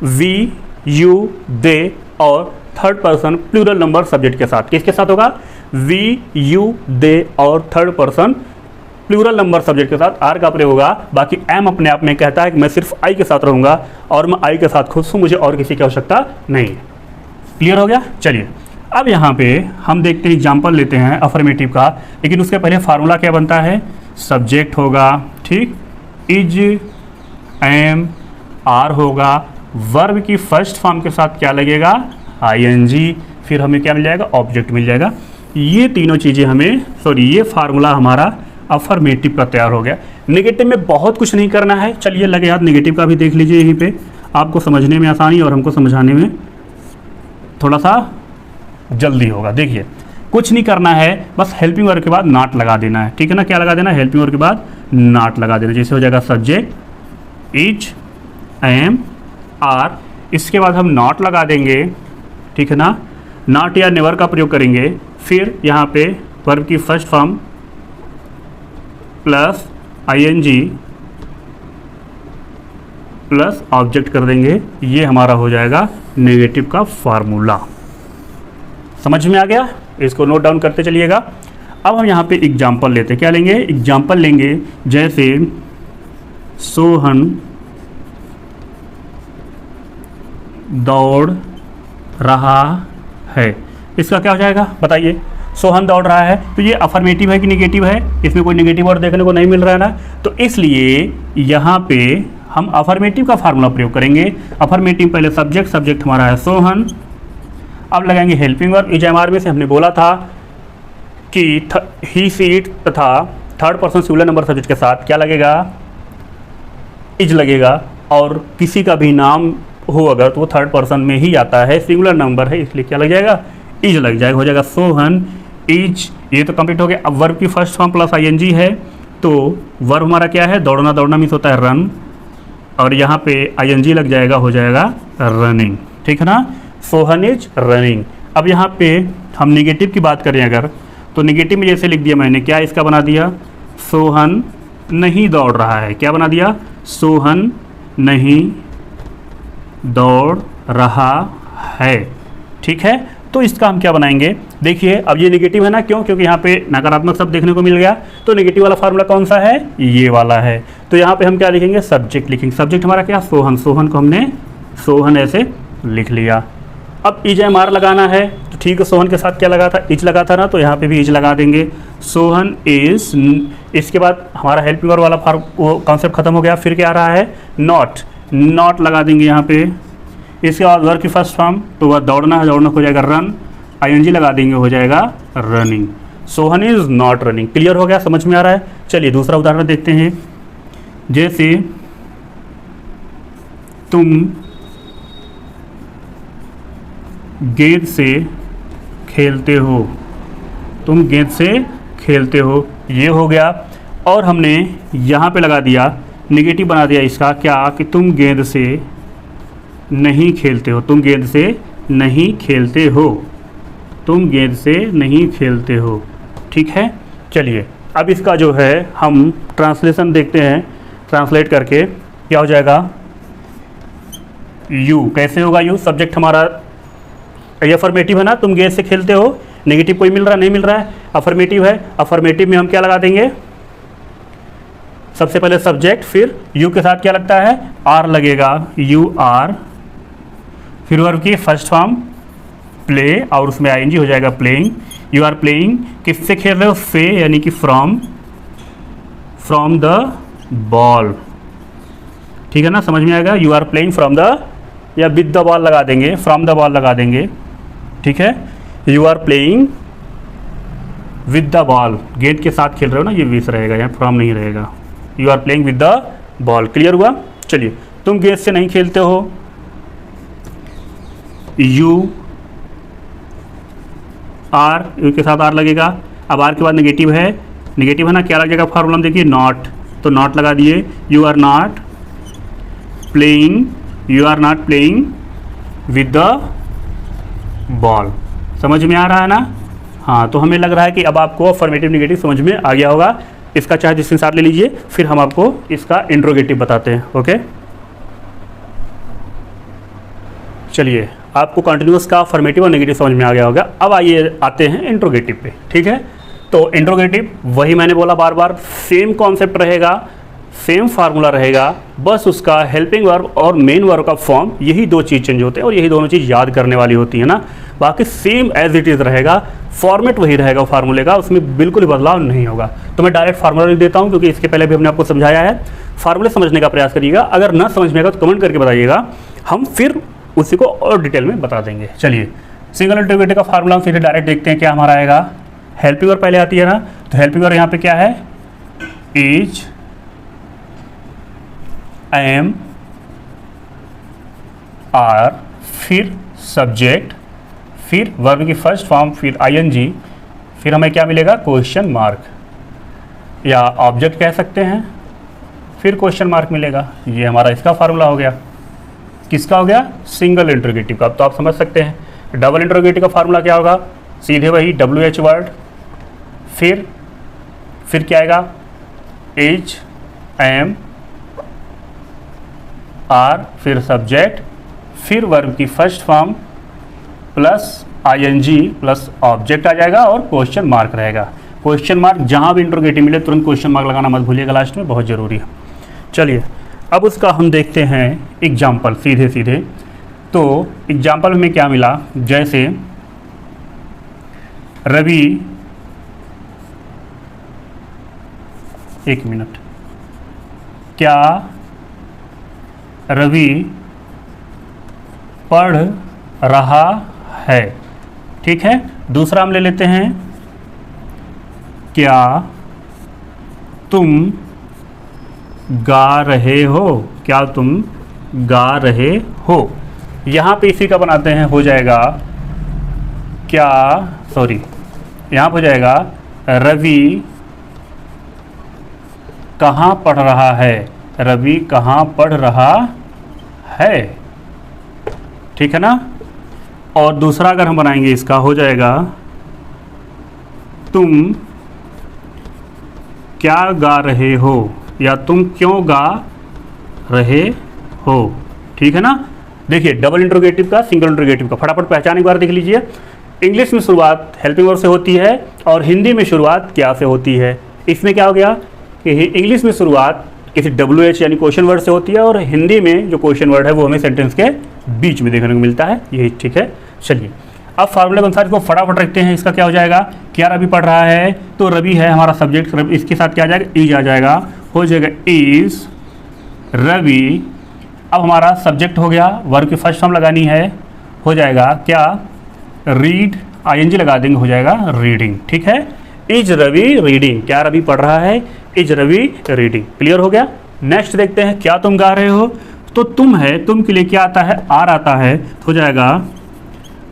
वी, यू, दे और third person plural number subject के साथ। किसके साथ होगा, वी, यू, दे और third person plural number subject के साथ आर का प्रयोग होगा। बाकी एम अपने आप में कहता है कि मैं सिर्फ आई के साथ रहूँगा और मैं आई के साथ खुश हूँ, मुझे और किसी की आवश्यकता नहीं है। क्लियर हो गया? चलिए अब यहाँ पे हम देखते हैं, एग्जाम्पल लेते हैं अफर्मेटिव का, लेकिन उसके पहले फार्मूला क्या बनता है? सब्जेक्ट होगा, ठीक, इज, एम, आर होगा, वर्ब की फर्स्ट फॉर्म के साथ क्या लगेगा? आईएनजी, फिर हमें क्या मिल जाएगा? ऑब्जेक्ट मिल जाएगा। ये तीनों चीज़ें हमें, सॉरी ये फार्मूला हमारा अफर्मेटिव का तैयार हो गया। नेगेटिव में बहुत कुछ नहीं करना है, चलिए लगे हाथ नेगेटिव का भी देख लीजिए, यहीं पे आपको समझने में आसानी और हमको समझाने में थोड़ा सा जल्दी होगा। देखिए कुछ नहीं करना है, बस हेल्पिंग वर्ब के बाद नॉट लगा देना है, ठीक है ना? क्या लगा देना है? हेल्पिंग वर्ब के बाद नॉट लगा देना। जैसे हो जाएगा सब्जेक्ट इज, एम, आर, इसके बाद हम नॉट लगा देंगे, ठीक है ना? नॉट या नेवर का प्रयोग करेंगे, फिर यहाँ पे वर्ब की first form plus ING plus object कर देंगे। ये हमारा हो जाएगा नेगेटिव का फार्मूला। समझ में आ गया? इसको नोट डाउन करते चलिएगा। अब हम यहाँ पे एग्जाम्पल लेते हैं। क्या लेंगे? एग्जाम्पल लेंगे, जैसे सोहन दौड़ रहा है। इसका क्या हो जाएगा बताइए? सोहन दौड़ रहा है, तो ये अफर्मेटिव है कि नेगेटिव है? इसमें कोई नेगेटिव वर्ड देखने को नहीं मिल रहा है ना, तो इसलिए यहाँ पे हम अफर्मेटिव का फार्मूला प्रयोग करेंगे। अफर्मेटिव पहले सब्जेक्ट, सब्जेक्ट हमारा है सोहन, अब लगाएंगे helping verb. Is, am, are में से हमने बोला था कि ही, सी, इट तथा third person singular number subject के साथ क्या लगेगा? इज लगेगा, और किसी का भी नाम हो अगर तो वो थर्ड पर्सन में ही आता है, सिंगुलर नंबर है, इसलिए क्या लग जाएगा? इज लग जाएगा। हो जाएगा सोहन इज, ये तो कंप्लीट हो गया। अब वर्ब की फर्स्ट फॉर्म प्लस आईएनजी है, तो वर्ब हमारा क्या है? दौड़ना। दौड़ना मीन्स होता है रन, और यहाँ पे आईएनजी लग जाएगा, हो जाएगा रनिंग, ठीक है ना? Sohan is running. अब यहाँ पे हम निगेटिव की बात करें अगर, तो निगेटिव में जैसे लिख दिया मैंने, क्या इसका बना दिया? सोहन नहीं दौड़ रहा है। क्या बना दिया? सोहन नहीं दौड़ रहा है, ठीक है? तो इसका हम क्या बनाएंगे? देखिए अब ये नेगेटिव है ना, क्यों? क्योंकि यहाँ पे नकारात्मक शब्द देखने को मिल गया, तो नेगेटिव वाला फार्मूला कौन सा है? ये वाला है। तो यहाँ पे हम क्या लिखेंगे? सब्जेक्ट लिखेंगे। सब्जेक्ट हमारा क्या? सोहन। सोहन को हमने सोहन ऐसे लिख लिया। अब इज, एम, आर लगाना है, तो ठीक है, सोहन के साथ क्या लगा था? इज लगा था ना, तो यहाँ पे भी इज लगा देंगे। सोहन इज, इसके बाद हमारा हेल्पिंग वर्ब वाला कॉन्सेप्ट खत्म हो गया। फिर क्या आ रहा है? नॉट। नॉट लगा देंगे यहाँ पे। इसके बाद वर्ब की फर्स्ट फॉर्म, तो वह दौड़ना है, दौड़ना हो जाएगा रन, आईएनजी लगा देंगे, हो जाएगा running. Sohan is not running. Clear हो गया? समझ में आ रहा है? चलिए दूसरा उदाहरण देखते हैं। जैसे तुम गेंद से खेलते हो। तुम गेंद से खेलते हो, ये हो गया। और हमने यहाँ पे लगा दिया, नेगेटिव बना दिया इसका, क्या? कि तुम गेंद से नहीं खेलते हो। तुम गेंद से नहीं खेलते हो। तुम गेंद से नहीं खेलते हो, ठीक है? चलिए अब इसका जो है हम ट्रांसलेशन देखते हैं। ट्रांसलेट करके क्या हो जाएगा? यू। कैसे होगा यू? सब्जेक्ट हमारा ये अफर्मेटिव है ना, तुम गेंद से खेलते हो। नेगेटिव कोई मिल रहा नहीं मिल रहा है, अफर्मेटिव है। अफर्मेटिव में हम क्या लगा देंगे? सबसे पहले सब्जेक्ट, फिर यू के साथ क्या लगता है? आर लगेगा, यू आर। फिर वर्ब की फर्स्ट फॉर्म प्ले, और उसमें आईएनजी हो जाएगा प्लेइंग। यू आर प्लेइंग, किससे खेल रहे हो? से, यानी कि फ्रॉम द बॉल, ठीक है ना? समझ में आएगा? You are playing from the, या विद द बॉल लगा देंगे, फ्रॉम द बॉल लगा देंगे, ठीक है? You are playing with the ball, गेंद के साथ खेल रहे हो ना, ये विस रहेगा, यहाँ फ्रॉम नहीं रहेगा। You are playing with the ball. Clear हुआ? चलिए, तुम गेंद से नहीं खेलते हो, यू आर, यू के साथ आर लगेगा। अब आर के बाद नेगेटिव है, नेगेटिव है ना, क्या लग जाएगा फार्मूला में? देखिए नॉट, तो नॉट लगा दिए। You are not playing, you are not playing with the ball. समझ में आ रहा है ना? हाँ, तो हमें लग रहा है कि अब आपको अफर्मेटिव नेगेटिव समझ में आ गया होगा। इसका चाहे स्क्रीनशॉट ले लीजिए, फिर हम आपको इसका इंट्रोगेटिव बताते हैं। ओके, चलिए, आपको कंटिन्यूअस का अफर्मेटिव और नेगेटिव समझ में आ गया होगा। अब आइए आते हैं इंट्रोगेटिव पे, ठीक है? तो इंट्रोगेटिव वही मैंने बोला बार बार, सेम कॉन्सेप्ट रहेगा, सेम फार्मूला रहेगा, बस उसका हेल्पिंग वर्ब और मेन वर्ब का फॉर्म, यही दो चीज़ चेंज होते हैं और यही दोनों चीज़ याद करने वाली होती है ना। बाकी सेम एज इट इज़ रहेगा, फॉर्मेट वही रहेगा फार्मूले का, उसमें बिल्कुल बदलाव नहीं होगा। तो मैं डायरेक्ट फार्मूला लिख देता हूँ क्योंकि इसके पहले भी हमने आपको समझाया है। फार्मूले समझने का प्रयास करिएगा, अगर ना समझ में आएगा तो कमेंट करके बताइएगा, हम फिर उसी को और डिटेल में बता देंगे। चलिए सिंगल इंट्रोगेटिव का फार्मूला हम सीधे डायरेक्ट देखते हैं क्या हमारा आएगा। हेल्पिंग वर्ब पहले आती है ना, तो हेल्पिंग वर्ब यहाँ पे क्या है, इज, एम, आर, फिर सब्जेक्ट, फिर वर्ब की फर्स्ट फॉर्म, फिर आईएनजी, फिर हमें क्या मिलेगा, क्वेश्चन मार्क या ऑब्जेक्ट कह सकते हैं, फिर क्वेश्चन मार्क मिलेगा। ये हमारा इसका फार्मूला हो गया। किसका हो गया, सिंगल इंट्रोगेटिव का। अब तो आप समझ सकते हैं डबल इंट्रोगेटिव का फार्मूला क्या होगा, सीधे वही WH वर्ड, फिर क्या आएगा, एज, एम, आर, फिर सब्जेक्ट, फिर वर्ब की first form plus ING plus object आ जाएगा और क्वेश्चन मार्क रहेगा। क्वेश्चन मार्क जहाँ भी इंट्रोगेटिव मिले तुरंत क्वेश्चन मार्क लगाना मत भूलिएगा, लास्ट में बहुत ज़रूरी है। चलिए अब उसका हम देखते हैं एग्जाम्पल सीधे सीधे। तो एग्जाम्पल में क्या मिला, जैसे रवि, एक मिनट, क्या रवि पढ़ रहा है, ठीक है। दूसरा हम ले लेते हैं, क्या तुम गा रहे हो, क्या तुम गा रहे हो। यहाँ पे इसी का बनाते हैं, हो जाएगा क्या, सॉरी यहाँ पे हो जाएगा रवि कहाँ पढ़ रहा है, रवि कहाँ पढ़ रहा है, ठीक है ना। और दूसरा अगर हम बनाएंगे इसका, हो जाएगा तुम क्या गा रहे हो या तुम क्यों गा रहे हो, ठीक है ना। देखिए डबल इंट्रोगेटिव का, सिंगल इंट्रोगेटिव का फटाफट पहचान एक बार देख लीजिए। इंग्लिश में शुरुआत हेल्पिंग वर्ब से होती है और हिंदी में शुरुआत क्या से होती है। इसमें क्या हो गया कि इंग्लिश में शुरुआत किसी WH यानी क्वेश्चन वर्ड से होती है और हिंदी में जो क्वेश्चन वर्ड है वो हमें सेंटेंस के बीच में देखने को मिलता है, यही ठीक है। चलिए अब फार्मूले के अनुसार इसको फटाफट रखते हैं। इसका क्या हो जाएगा, क्या रवि पढ़ रहा है, तो रवि है हमारा सब्जेक्ट, इसके साथ क्या आ जाएगा, इज आ जाएगा, हो जाएगा इज रवि। अब हमारा सब्जेक्ट हो गया, वर्ब की फर्स्ट फॉर्म लगानी है, हो जाएगा क्या, रीड, आईएनजी लगा देंगे, हो जाएगा रीडिंग, ठीक है। इज रवि रीडिंग, क्या रवि पढ़ रहा है, इज रवि रीडिंग। क्लियर हो गया। नेक्स्ट देखते हैं, क्या तुम गा रहे हो, तो तुम है, तुम के लिए क्या आता है, आर आता है, तो हो जाएगा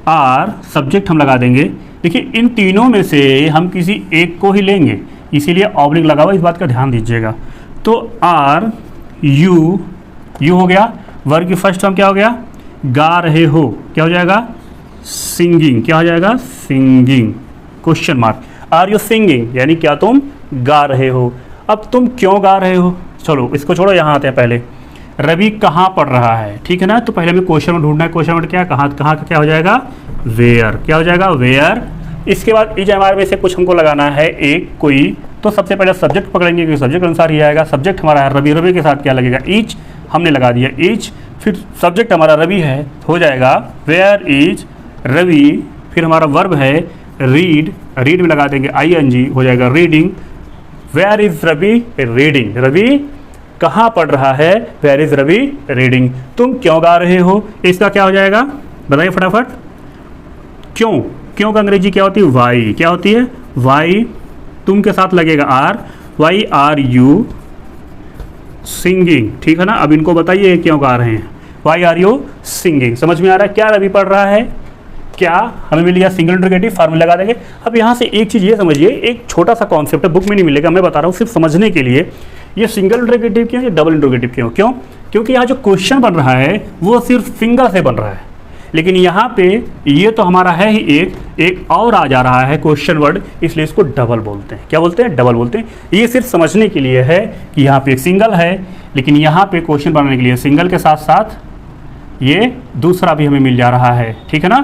आर, सब्जेक्ट हम लगा देंगे। देखिए इन तीनों में से हम किसी एक को ही लेंगे, इसीलिए ऑब्लिक लगा हुआ, इस बात का ध्यान दीजिएगा। तो आर यू, यू हो गया, वर्ब की फर्स्ट फॉर्म क्या हो गया, गा रहे हो, क्या हो जाएगा, सिंगिंग, क्या हो जाएगा, singing, question mark. Are you singing यानी क्या तुम गा रहे हो। अब तुम क्यों गा रहे हो, चलो इसको छोड़ो, यहाँ आते हैं पहले। रवि कहाँ पढ़ रहा है, ठीक है ना, तो पहले हमें क्वेश्चन वर्ड ढूंढना है। क्वेश्चन वर्ड क्या, कहाँ, कहाँ का क्या हो जाएगा, वेयर, क्या हो जाएगा, वेयर। इसके बाद इज एम आर में से कुछ हमको लगाना है एक कोई, तो सबसे पहले सब्जेक्ट पकड़ेंगे क्योंकि सब्जेक्ट अनुसार ही आएगा। सब्जेक्ट हमारा है रवि, रवि के साथ क्या लगेगा, इज, हमने लगा दिया इज, फिर सब्जेक्ट हमारा रवि है, हो जाएगा वेयर इज रवि, फिर हमारा वर्ब है रीड, रीड में लगा देंगे आईएनजी, हो जाएगा reading. Where is Ravi, reading, Ravi कहाँ पढ़ रहा है, वेयर इज रवि रीडिंग। तुम क्यों गा रहे हो, इसका क्या हो जाएगा, बताइए फटाफट। क्यों, क्यों का अंग्रेजी क्या होती है, वाई, क्या होती है, वाई। तुम के साथ लगेगा are, why are you singing, ठीक है ना। अब इनको बताइए क्यों गा रहे हैं, वाई आर यू सिंगिंग। समझ में आ रहा है, क्या रवि पढ़ रहा है, क्या हमें मिल गया, सिंगल इंट्रोगेटिव, फार्मूला लगा देंगे। अब यहाँ से एक चीज़ ये समझिए, एक छोटा सा कॉन्सेप्ट है, बुक में नहीं मिलेगा, मैं बता रहा हूँ सिर्फ समझने के लिए। ये सिंगल इंट्रोगेटिव क्यों, ये डबल इंट्रोगेटिव क्यों, क्यों, क्योंकि यहाँ जो क्वेश्चन बन रहा है वो सिर्फ सिंगल से बन रहा है, लेकिन यहाँ पे ये तो हमारा है ही एक और आ जा रहा है क्वेश्चन वर्ड, इसलिए इसको डबल बोलते हैं। क्या बोलते हैं, डबल बोलते हैं। ये सिर्फ समझने के लिए है कि यहाँ पे एक सिंगल है, लेकिन यहाँ पे क्वेश्चन बनाने के लिए सिंगल के साथ साथ ये दूसरा भी हमें मिल जा रहा है, ठीक है ना,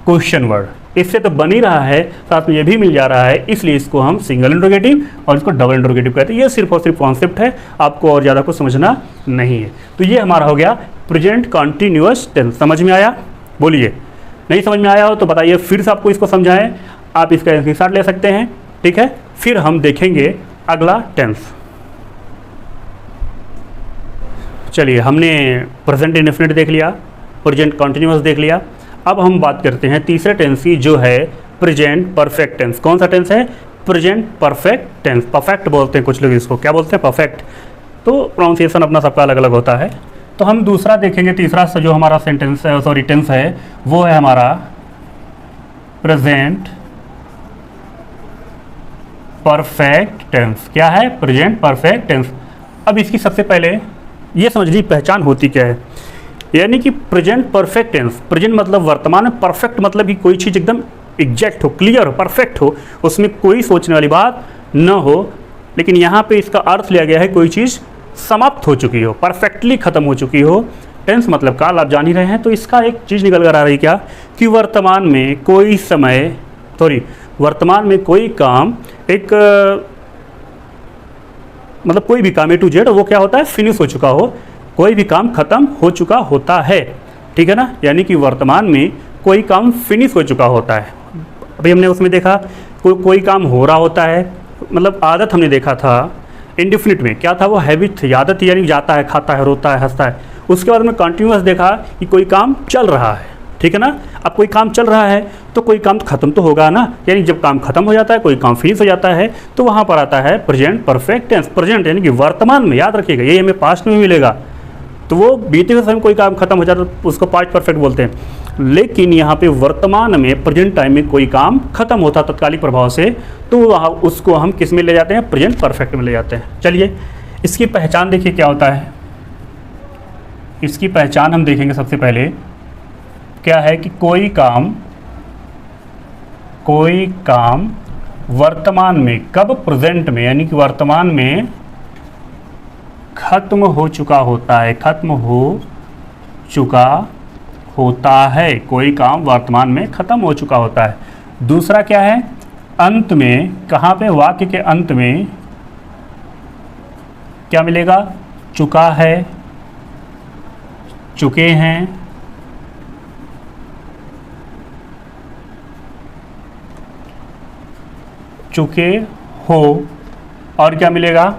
क्वेश्चन वर्ड, इससे तो बन ही रहा है, साथ में ये भी मिल जा रहा है, इसलिए इसको हम सिंगल इंट्रोगेटिव और इसको डबल इंट्रोगेटिव कहते हैं। ये सिर्फ और सिर्फ कॉन्सेप्ट है, आपको और ज़्यादा कुछ समझना नहीं है। तो ये हमारा हो गया प्रेजेंट कॉन्टिन्यूअस टेंस। समझ में आया? बोलिए। नहीं समझ में आया हो तो बताइए, फिर से आपको इसको समझाएं, आप इसका स्क्रीनशॉट ले सकते हैं, ठीक है। फिर हम देखेंगे अगला टेंस। चलिए, हमने प्रेजेंट इंडेफिनिट देख लिया, प्रेजेंट कॉन्टिन्यूअस देख लिया। अब हम बात करते हैं तीसरे टेंस की, जो है प्रेजेंट परफेक्ट टेंस। कौन सा टेंस है? Present perfect tense. परफेक्ट बोलते हैं कुछ लोग इसको, क्या बोलते हैं? परफेक्ट। तो प्रोनाउंसिएशन अपना सबका अलग अलग होता है। तो हम दूसरा देखेंगे, तीसरा जो हमारा सेंटेंस है, सॉरी टेंस है, वो है हमारा प्रेजेंट परफेक्ट टेंस। क्या है? Present perfect tense. अब इसकी सबसे पहले ये समझनी पहचान होती क्या है, यानी कि प्रेजेंट परफेक्ट टेंस। प्रेजेंट मतलब वर्तमान में, परफेक्ट मतलब कि कोई चीज़ एकदम एग्जैक्ट हो, क्लियर हो, परफेक्ट हो, उसमें कोई सोचने वाली बात न हो। लेकिन यहाँ पे इसका अर्थ लिया गया है कोई चीज़ समाप्त हो चुकी हो, परफेक्टली ख़त्म हो चुकी हो। टेंस मतलब काल, आप जान ही रहे हैं। तो इसका एक चीज़ निकल कर आ रही क्या, कि वर्तमान में कोई समय, सॉरी वर्तमान में कोई काम, एक मतलब कोई भी काम A to Z वो क्या होता है? फिनिश हो चुका हो, कोई भी काम खत्म हो चुका होता है, ठीक है ना। यानी कि वर्तमान में कोई काम फिनिश हो चुका होता है। अभी हमने उसमें देखा कोई काम हो रहा होता है, मतलब आदत हमने देखा था इंडेफिनिट में, क्या था वो? हैबिट थी, आदत, यानी जाता है, खाता है, रोता है, हंसता है। उसके बाद में कंटिन्यूअस देखा कि कोई काम चल रहा है, ठीक है ना। अब कोई काम चल रहा है तो कोई काम खत्म तो होगा ना, यानी जब काम खत्म हो जाता है, कोई काम फिनिश हो जाता है, तो वहाँ पर आता है प्रेजेंट परफेक्ट टेंस। प्रेजेंट यानी कि वर्तमान में, याद रखिएगा, यही हमें पास्ट में मिलेगा। तो वो बीते हुए समय कोई काम खत्म हो जाता है तो उसको पास्ट परफेक्ट बोलते हैं। लेकिन यहाँ पे वर्तमान में, प्रेजेंट टाइम में कोई काम खत्म होता तत्कालिक प्रभाव से, तो वहाँ उसको हम किस में ले जाते हैं? प्रेजेंट परफेक्ट में ले जाते हैं। चलिए, इसकी पहचान देखिए क्या होता है। इसकी पहचान हम देखेंगे सबसे पहले, क्या है कि कोई काम वर्तमान में, कब? प्रेजेंट में, यानी कि वर्तमान में खत्म हो चुका होता है, खत्म हो चुका होता है। कोई काम वर्तमान में खत्म हो चुका होता है। दूसरा क्या है? अंत में, कहाँ पे? वाक्य के अंत में क्या मिलेगा? चुका है, चुके हैं, चुके हो, और क्या मिलेगा?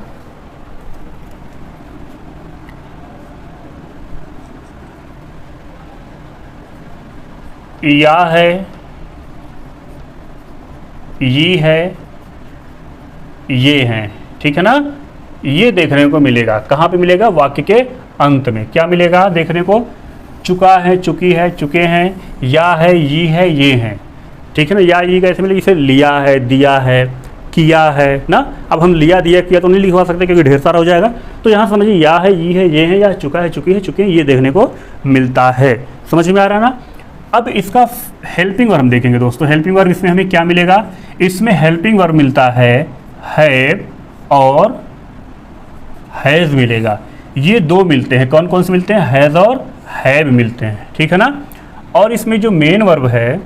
या है, ये है, ये हैं, ठीक है ना। ये देखने को मिलेगा, कहाँ पे मिलेगा? वाक्य के अंत में। क्या मिलेगा देखने को? चुका है, चुकी है, चुके हैं, या है, ये है, ये हैं, ठीक है ना। या ये कैसे मिलेगा? इसे लिया है, दिया है, किया है ना। अब हम लिया, दिया, किया तो नहीं लिखवा सकते क्योंकि ढेर सारा हो जाएगा। तो यहाँ समझिए, या है, ये है, ये है, या चुका है, चुकी है, चुके हैं, ये देखने को मिलता है। समझ में आ रहा है ना। अब इसका हेल्पिंग वर्ब देखेंगे दोस्तों। हेल्पिंग वर्ब इसमें हमें क्या मिलेगा? इसमें हेल्पिंग वर्ब मिलता है हैव और हैज़ मिलेगा। ये दो मिलते हैं। कौन कौन से मिलते हैं? हैज़ और हैव मिलते हैं, ठीक है ना। और इसमें जो मेन वर्ब है,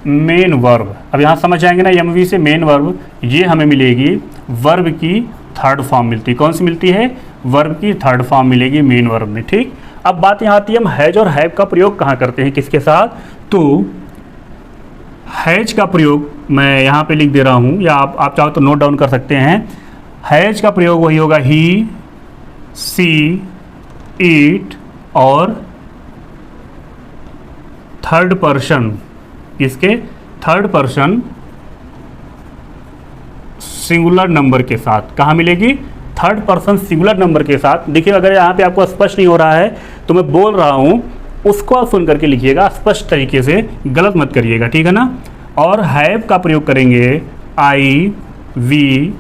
मेन वर्ब, अब यहाँ समझ आएंगे ना एमवी से, मेन वर्ब, ये हमें मिलेगी वर्ब की थर्ड फॉर्म मिलती है। कौन सी मिलती है? वर्ब की थर्ड फॉर्म मिलेगी मेन वर्ब में, ठीक। अब बात यहाँ आती है, हम हैज और हैव का प्रयोग कहाँ करते हैं, किसके साथ? तो हैज का प्रयोग मैं यहाँ पे लिख दे रहा हूँ, या आप चाहो तो नोट डाउन कर सकते हैं। हैज का प्रयोग वही होगा ही, सी, इट, और थर्ड पर्सन, इसके थर्ड पर्सन सिंगुलर नंबर के साथ। कहाँ मिलेगी? थर्ड पर्सन सिंगुलर नंबर के साथ। देखिए, अगर यहाँ पे आपको स्पष्ट नहीं हो रहा है तो मैं बोल रहा हूँ, उसको आप सुन करके लिखिएगा, स्पष्ट तरीके से, गलत मत करिएगा, ठीक है ना। और हैव का प्रयोग करेंगे आई, वी,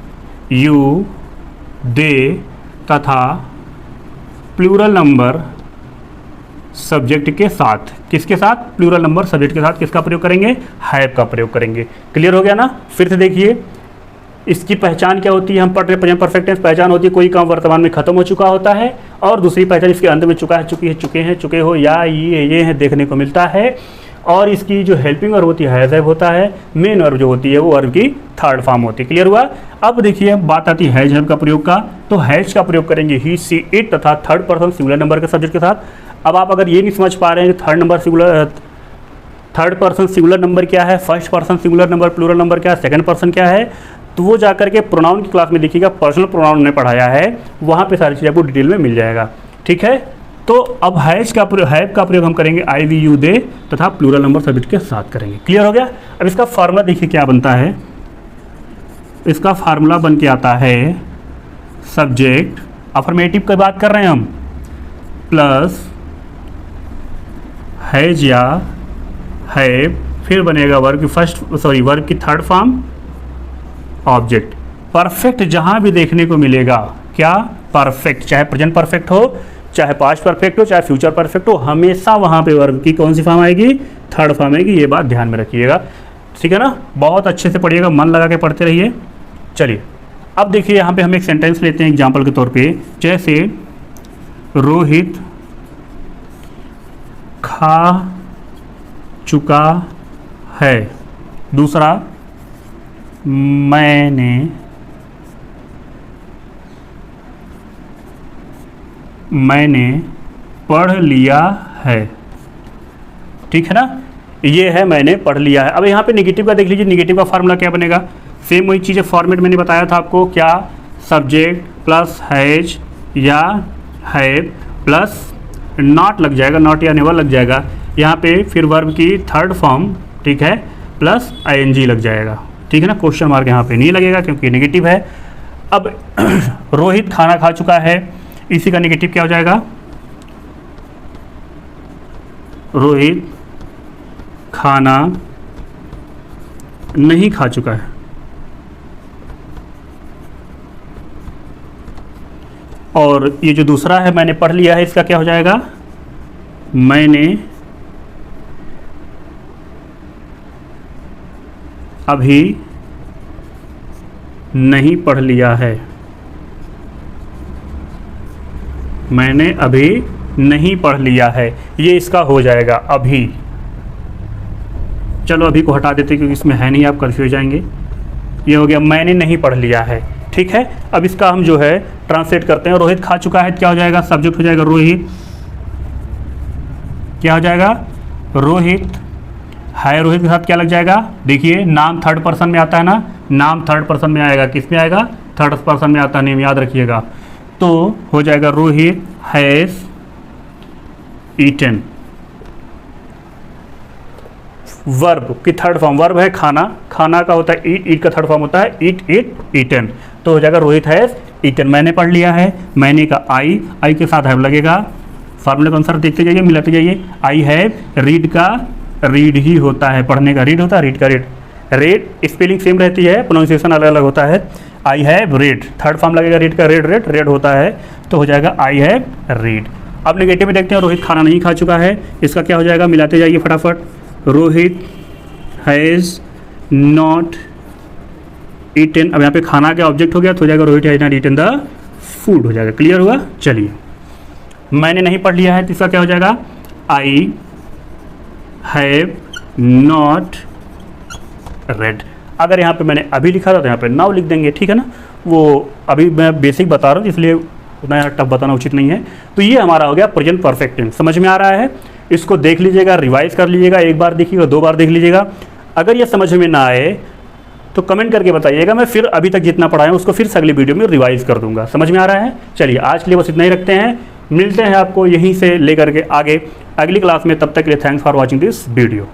यू, दे तथा प्लूरल नंबर सब्जेक्ट के साथ। किसके साथ? प्लूरल नंबर सब्जेक्ट के साथ किसका प्रयोग करेंगे? हैव का प्रयोग करेंगे। क्लियर हो गया ना। फिर से देखिए, इसकी पहचान क्या होती है? हम पढ़ रहे प्रेजेंट परफेक्ट टेंस। पहचान होती है कोई काम वर्तमान में खत्म हो चुका होता है, और दूसरी पहचान इसके अंत में चुका है, चुकी है, चुके हैं, चुके हो, या ये है देखने को मिलता है। और इसकी जो हेल्पिंग वर्ब होती है हैज़ हैव होता है, मेन वर्ब जो होती है वो वर्ब की थर्ड फॉर्म होती है। क्लियर हुआ। अब देखिए बात आती है हैज़ हैव का प्रयोग का, तो हैज़ का प्रयोग करेंगे ही, सी, इट तथा थर्ड पर्सन सिंगुलर नंबर के सब्जेक्ट के साथ। अब आप अगर ये नहीं समझ पा रहे हैं कि थर्ड पर्सन सिंगुलर नंबर क्या है, first person singular number plural number क्या है, सेकंड पर्सन क्या है, तो वो जाकर के प्रोनाउन की क्लास में देखिएगा, पर्सनल प्रोनाउन ने पढ़ाया है, वहाँ पे सारी चीज़ आपको डिटेल में मिल जाएगा। ठीक है, तो अब हैव का प्रयोग हम करेंगे आई, वी, यू, दे तथा प्लूरल नंबर सब्जेक्ट के साथ करेंगे। क्लियर हो गया। अब इसका फार्मूला देखिए क्या बनता है। इसका फार्मूला बन के आता है सब्जेक्ट, अफर्मेटिव की बात कर रहे हैं हम, प्लस हैज या हैव, फिर बनेगा वर्ब की थर्ड फॉर्म ऑब्जेक्ट। परफेक्ट जहां भी देखने को मिलेगा, क्या, परफेक्ट, चाहे प्रेजेंट परफेक्ट हो, चाहे पास्ट परफेक्ट हो, चाहे फ्यूचर परफेक्ट हो, हमेशा वहां पे वर्ब की कौन सी फॉर्म आएगी, थर्ड फॉर्म आएगी। ये बात ध्यान में रखिएगा। ठीक है ना, बहुत अच्छे से पढ़िएगा, मन लगा के पढ़ते रहिए। चलिए अब देखिए यहाँ पे हम एक सेंटेंस लेते हैं एग्जाम्पल के तौर पे, जैसे रोहित खा चुका है। दूसरा, मैंने पढ़ लिया है। ठीक है ना, ये है मैंने पढ़ लिया है। अब यहाँ पे नेगेटिव का देख लीजिए, नेगेटिव का फार्मूला क्या बनेगा, सेम वही चीज़ है, फॉर्मेट मैंने बताया था आपको, क्या, सब्जेक्ट प्लस हैज या हैव प्लस नॉट लग जाएगा, नॉट या नेवर लग जाएगा यहाँ पे, फिर वर्ब की थर्ड फॉर्म, ठीक है, प्लस आईएनजी लग जाएगा। ठीक है ना, क्वेश्चन मार्क यहाँ पे नहीं लगेगा क्योंकि नेगेटिव है। अब रोहित खाना खा चुका है, इसी का नेगेटिव क्या हो जाएगा, रोहित खाना नहीं खा चुका है। और ये जो दूसरा है मैंने पढ़ लिया है, इसका क्या हो जाएगा, मैंने अभी नहीं पढ़ लिया है। मैंने अभी नहीं पढ़ लिया है, ये इसका हो जाएगा अभी। चलो अभी को हटा देते क्योंकि इसमें है नहीं, आप कंफ्यूज जाएंगे। ये हो गया मैंने नहीं पढ़ लिया है। ठीक है, अब इसका हम जो है ट्रांसलेट करते हैं। रोहित खा चुका है, क्या हो जाएगा, सब्जेक्ट हो जाएगा रोहित, क्या हो जाएगा, रोहित है, रोहित के साथ क्या लग जाएगा, देखिए नाम थर्ड पर्सन में आता है ना, नाम थर्ड पर्सन में आएगा, किस में आएगा, थर्ड पर्सन में आता है, नेम याद रखिएगा। तो हो जाएगा रोहित हैज़ ईटन। वर्ब की थर्ड फॉर्म, वर्ब है खाना, खाना का होता है ईट, ईट का थर्ड फॉर्म होता है ईट, इट, ईटन। तो हो जाएगा रोहित हैज़ ईटन, मैंने पढ़ लिया है, मैंने का आई के साथ हैव लगेगा, फार्मूले के अनुसार देखते जाइए, मिलाते जाइए। आई हैव, रीड का रीड ही होता है, पढ़ने का रीड होता है, रीड का रीड, रेड स्पेलिंग सेम रहती है, प्रोनाउंसिएशन अलग अलग होता है। I have read, third form लगेगा रीड का, रेड, रेड, रेड होता है, तो हो जाएगा आई हैव रीड। अब नेगेटिव में देखते हैं, रोहित खाना नहीं खा चुका है, इसका क्या हो जाएगा, मिलाते जाइए फटाफट। रोहित हैज़ नॉट ईटन, अब यहाँ पे खाना का ऑब्जेक्ट हो गया, तो हो जाएगा Rohit has not eaten the food, हो जाएगा। क्लियर हुआ। चलिए मैंने नहीं पढ़ लिया है, तो इसका क्या हो जाएगा, आई हैव नॉट रेड। अगर यहाँ पे मैंने अभी लिखा था तो यहाँ पे नाउ लिख देंगे। ठीक है ना, वो अभी मैं बेसिक बता रहा हूँ इसलिए उतना यहाँ टफ बताना उचित नहीं है। तो ये हमारा हो गया प्रेजेंट परफेक्ट टेंस। समझ में आ रहा है, इसको देख लीजिएगा, रिवाइज कर लीजिएगा, एक बार देखिएगा, दो बार देख लीजिएगा। अगर ये समझ में ना आए तो कमेंट करके बताइएगा, मैं फिर अभी तक जितना पढ़ाया उसको फिर से अगली वीडियो में रिवाइज कर दूंगा। समझ में आ रहा है। चलिए आज के लिए बस इतना ही रखते हैं, मिलते हैं आपको यहीं से लेकर के आगे अगली क्लास में। तब तक के लिए thanks for watching this video.